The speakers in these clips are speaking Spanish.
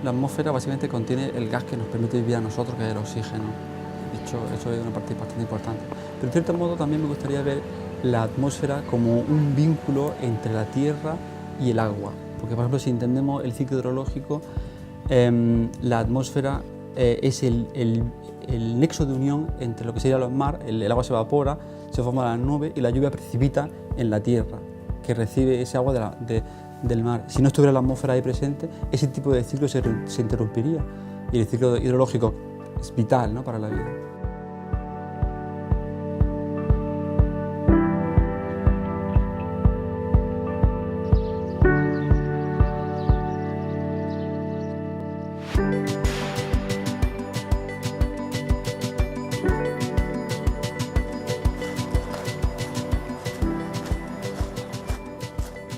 La atmósfera básicamente contiene el gas que nos permite vivir a nosotros, que es el oxígeno. De hecho, eso es una parte bastante importante. Pero en cierto modo también me gustaría ver la atmósfera como un vínculo entre la Tierra y el agua. Porque, por ejemplo, si entendemos el ciclo hidrológico, la atmósfera es el nexo de unión entre lo que sería los mares, el agua se evapora, se forma la nube y la lluvia precipita en la Tierra, que recibe ese agua del mar. Si no estuviera la atmósfera ahí presente, ese tipo de ciclo se interrumpiría y el ciclo hidrológico es vital, ¿no?, para la vida.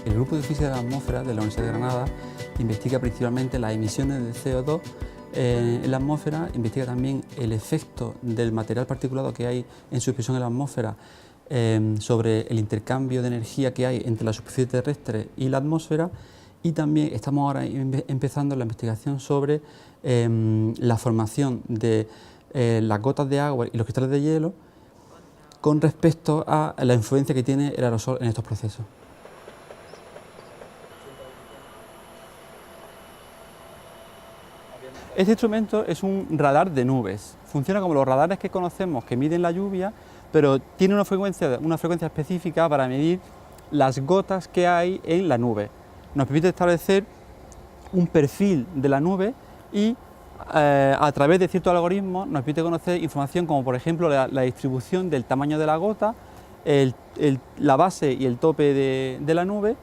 El Grupo de Física de la Atmósfera de la Universidad de Granada investiga principalmente las emisiones de CO2 en la atmósfera, investiga también el efecto del material particulado que hay en su dispersión en la atmósfera sobre el intercambio de energía que hay entre la superficie terrestre y la atmósfera, y también estamos ahora empezando la investigación sobre la formación de las gotas de agua y los cristales de hielo con respecto a la influencia que tiene el aerosol en estos procesos. Este instrumento es un radar de nubes. Funciona como los radares que conocemos que miden la lluvia, pero tiene una frecuencia específica para medir las gotas que hay en la nube. Nos permite establecer un perfil de la nube y a través de ciertos algoritmos nos permite conocer información como, por ejemplo, la distribución del tamaño de la gota, la base y el tope de la nube,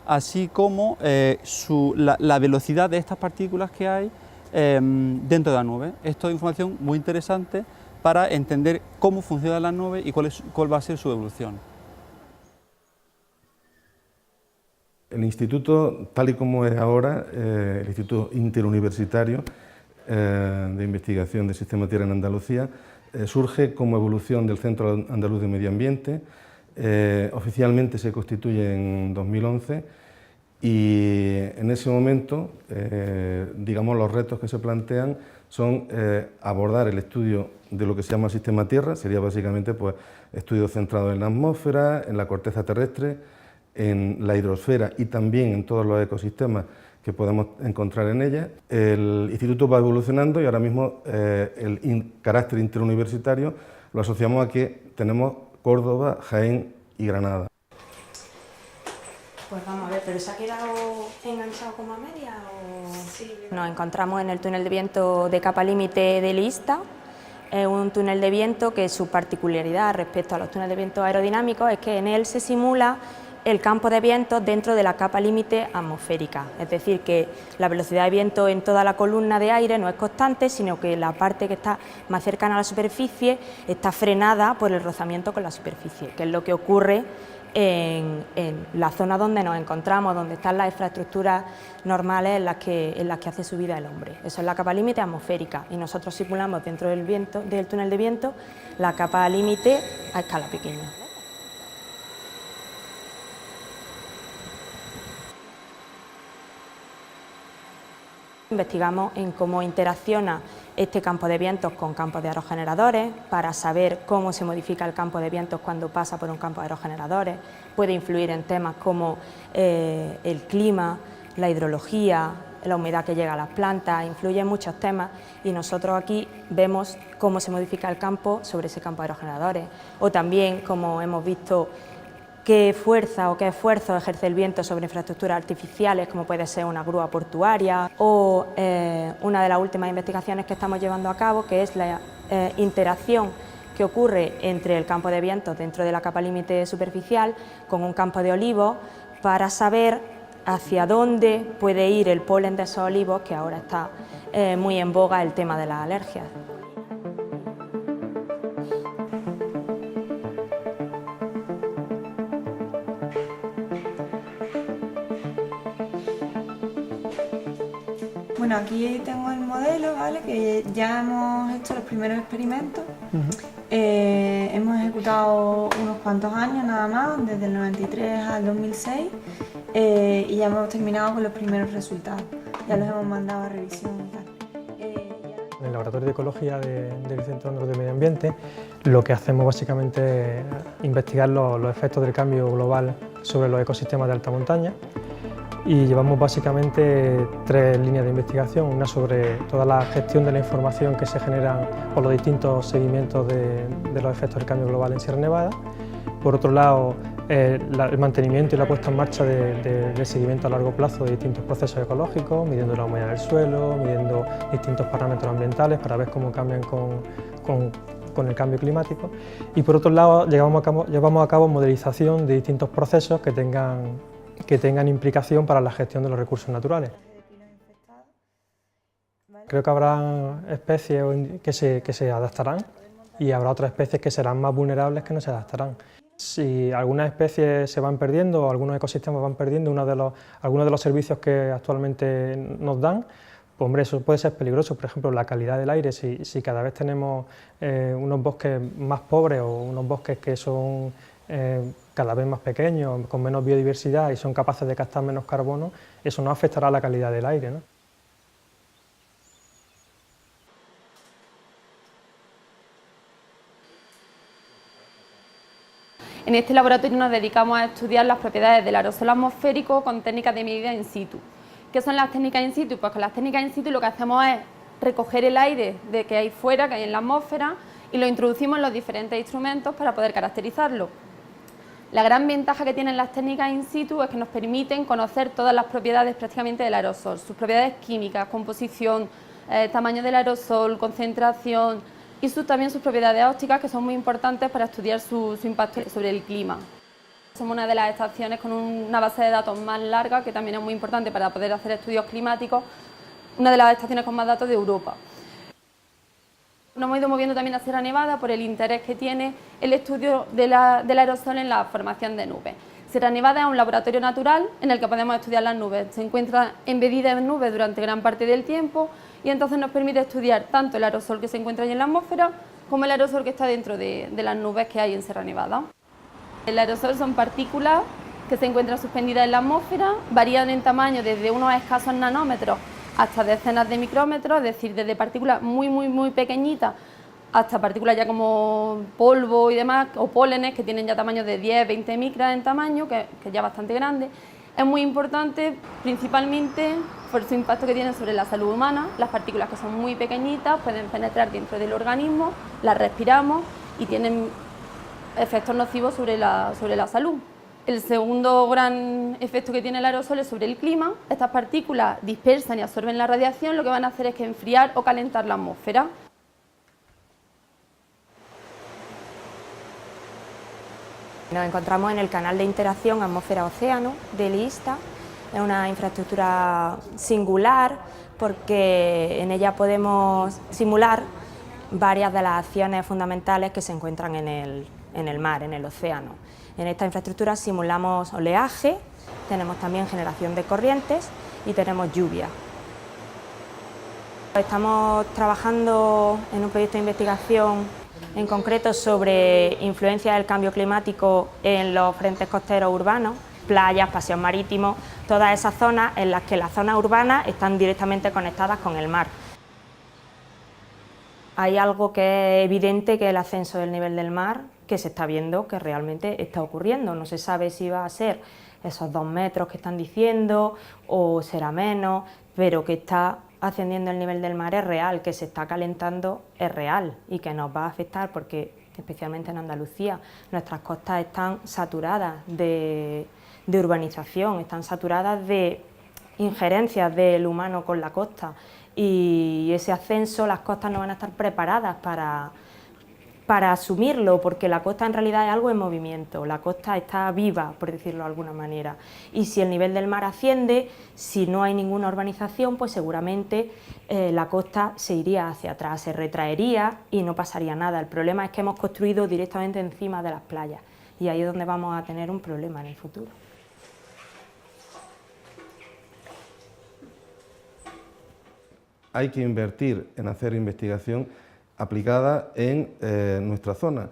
así como la velocidad de estas partículas que hay dentro de la nube. Esto es información muy interesante para entender cómo funciona la nube y cuál va a ser su evolución. El instituto, tal y como es ahora, el Instituto Interuniversitario de Investigación del Sistema Tierra en Andalucía, surge como evolución del Centro Andaluz de Medio Ambiente. Oficialmente se constituye en 2011 y en ese momento, digamos, los retos que se plantean son abordar el estudio de lo que se llama sistema Tierra, sería básicamente pues, estudios centrados en la atmósfera, en la corteza terrestre, en la hidrosfera y también en todos los ecosistemas que podemos encontrar en ella. El instituto va evolucionando y ahora mismo el carácter interuniversitario lo asociamos a que tenemos Córdoba, Jaén y Granada. Pues vamos a ver, ¿pero se ha quedado enganchado como a media o...? Sí. Nos encontramos en el túnel de viento de capa límite de Lista. Es un túnel de viento que su particularidad respecto a los túneles de viento aerodinámicos es que en él se simula el campo de viento dentro de la capa límite atmosférica, es decir, que la velocidad de viento en toda la columna de aire no es constante, sino que la parte que está más cercana a la superficie está frenada por el rozamiento con la superficie, que es lo que ocurre en la zona donde nos encontramos, donde están las infraestructuras normales en las que hace su vida el hombre. Eso es la capa límite atmosférica y nosotros simulamos dentro del túnel de viento la capa límite a escala pequeña. Investigamos en cómo interacciona este campo de vientos con campos de aerogeneradores para saber cómo se modifica el campo de vientos cuando pasa por un campo de aerogeneradores. Puede influir en temas como el clima, la hidrología, la humedad que llega a las plantas, influye en muchos temas y nosotros aquí vemos cómo se modifica el campo sobre ese campo de aerogeneradores o también, como hemos visto, qué fuerza o qué esfuerzo ejerce el viento sobre infraestructuras artificiales como puede ser una grúa portuaria o una de las últimas investigaciones que estamos llevando a cabo, que es la interacción que ocurre entre el campo de vientos dentro de la capa límite superficial con un campo de olivos para saber hacia dónde puede ir el polen de esos olivos, que ahora está muy en boga el tema de las alergias. Bueno, aquí tengo el modelo, ¿vale? Que ya hemos hecho los primeros experimentos. Hemos ejecutado unos cuantos años nada más, desde el 93 al 2006, y ya hemos terminado con los primeros resultados. ya los hemos mandado a revisión y tal. En el Laboratorio de Ecología del Centro Andaluz de Medio Ambiente lo que hacemos básicamente es investigar los efectos del cambio global sobre los ecosistemas de alta montaña y llevamos básicamente 3 líneas de investigación, una sobre toda la gestión de la información que se genera por los distintos seguimientos de los efectos del cambio global en Sierra Nevada, por otro lado el mantenimiento y la puesta en marcha del seguimiento a largo plazo de distintos procesos ecológicos, midiendo la humedad del suelo, midiendo distintos parámetros ambientales para ver cómo cambian con el cambio climático, y por otro lado llevamos a cabo modelización de distintos procesos que tengan implicación para la gestión de los recursos naturales. Creo que habrá especies que se adaptarán y habrá otras especies que serán más vulnerables que no se adaptarán. Si algunas especies se van perdiendo o algunos ecosistemas van perdiendo algunos de los servicios que actualmente nos dan, pues hombre, eso puede ser peligroso. Por ejemplo, la calidad del aire, si cada vez tenemos unos bosques más pobres o unos bosques que son cada vez más pequeños, con menos biodiversidad y son capaces de captar menos carbono, eso no afectará a la calidad del aire, ¿no? En este laboratorio nos dedicamos a estudiar las propiedades del aerosol atmosférico con técnicas de medida in situ. ¿Qué son las técnicas in situ? Pues con las técnicas in situ lo que hacemos es recoger el aire que hay fuera, que hay en la atmósfera, y lo introducimos en los diferentes instrumentos para poder caracterizarlo. La gran ventaja que tienen las técnicas in situ es que nos permiten conocer todas las propiedades prácticamente del aerosol, sus propiedades químicas, composición, tamaño del aerosol, concentración, y también sus propiedades ópticas, que son muy importantes para estudiar su impacto sobre el clima. Somos una de las estaciones con una base de datos más larga, que también es muy importante para poder hacer estudios climáticos, una de las estaciones con más datos de Europa. Nos hemos ido moviendo también a Sierra Nevada por el interés que tiene el estudio del aerosol en la formación de nubes. Sierra Nevada es un laboratorio natural en el que podemos estudiar las nubes. Se encuentra embebida en nubes durante gran parte del tiempo y entonces nos permite estudiar tanto el aerosol que se encuentra ahí en la atmósfera como el aerosol que está dentro de las nubes que hay en Sierra Nevada. El aerosol son partículas que se encuentran suspendidas en la atmósfera, varían en tamaño desde unos escasos nanómetros hasta decenas de micrómetros, es decir, desde partículas muy pequeñitas hasta partículas ya como polvo y demás, o pólenes que tienen ya tamaños de 10-20 micras en tamaño, que es ya bastante grande. Es muy importante principalmente por su impacto que tienen sobre la salud humana. Las partículas, que son muy pequeñitas, pueden penetrar dentro del organismo, las respiramos y tienen efectos nocivos sobre la salud. El segundo gran efecto que tiene el aerosol es sobre el clima. Estas partículas dispersan y absorben la radiación, lo que van a hacer es que enfriar o calentar la atmósfera. Nos encontramos en el canal de interacción atmósfera-océano del ISTA. Es una infraestructura singular porque en ella podemos simular varias de las acciones fundamentales que se encuentran en el mar, en el océano. En esta infraestructura simulamos oleaje, tenemos también generación de corrientes y tenemos lluvia. Estamos trabajando en un proyecto de investigación en concreto sobre influencia del cambio climático en los frentes costeros urbanos, playas, paseos marítimos, todas esas zonas en las que las zonas urbanas están directamente conectadas con el mar. Hay algo que es evidente, que es el ascenso del nivel del mar, que se está viendo que realmente está ocurriendo. No se sabe si va a ser esos 2 metros que están diciendo o será menos, pero que está ascendiendo el nivel del mar es real, que se está calentando es real y que nos va a afectar porque, especialmente en Andalucía, nuestras costas están saturadas de urbanización, están saturadas de injerencias del humano con la costa, y ese ascenso, las costas no van a estar preparadas para asumirlo, porque la costa en realidad es algo en movimiento, la costa está viva, por decirlo de alguna manera, y si el nivel del mar asciende, si no hay ninguna urbanización, pues seguramente la costa se iría hacia atrás, se retraería y no pasaría nada. El problema es que hemos construido directamente encima de las playas y ahí es donde vamos a tener un problema en el futuro. Hay que invertir en hacer investigación aplicada en nuestra zona.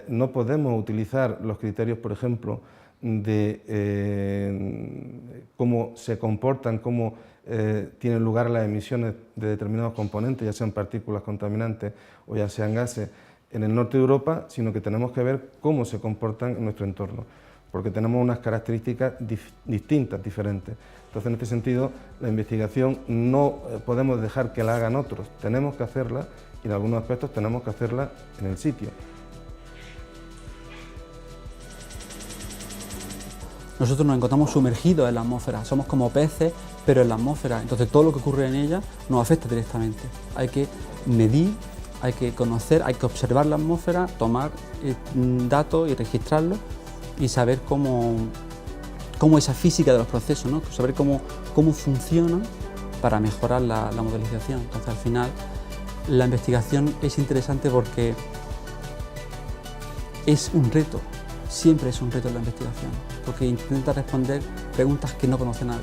No podemos utilizar los criterios, por ejemplo, de cómo se comportan, cómo tienen lugar las emisiones de determinados componentes, ya sean partículas contaminantes o ya sean gases, en el norte de Europa, sino que tenemos que ver cómo se comportan en nuestro entorno, porque tenemos unas características distintas, diferentes. Entonces, en este sentido, la investigación no podemos dejar que la hagan otros, tenemos que hacerla y en algunos aspectos tenemos que hacerla en el sitio. Nosotros nos encontramos sumergidos en la atmósfera, somos como peces, pero en la atmósfera, entonces todo lo que ocurre en ella nos afecta directamente. Hay que medir, hay que conocer, hay que observar la atmósfera, tomar datos y registrarlos y saber cómo esa física de los procesos, ¿no? Saber cómo funcionan para mejorar la modelización. Entonces, al final, la investigación es interesante porque es un reto, siempre es un reto la investigación, porque intenta responder preguntas que no conoce nadie.